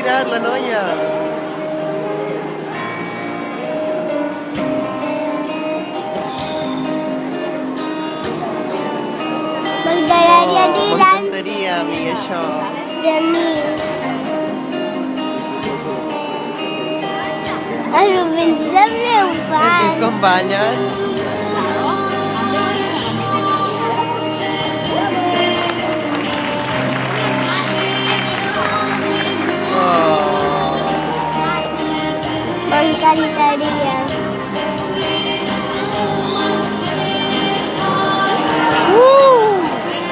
tirat, la noia. M'agradaria dir M'encantaria a mi això. I a mi. Els ovins també ho Has fan. vist com ballen? M'encantaria.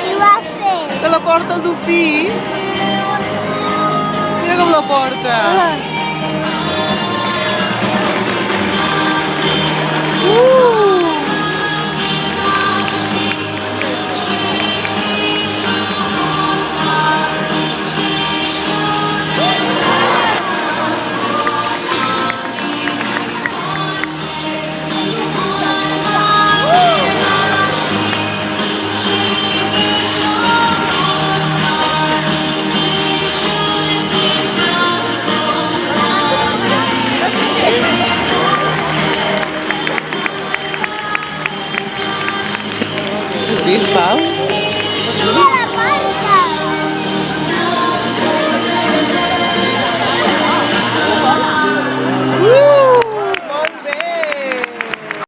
Qui ho ha fet? Que la porta el dofí. Mira com la porta.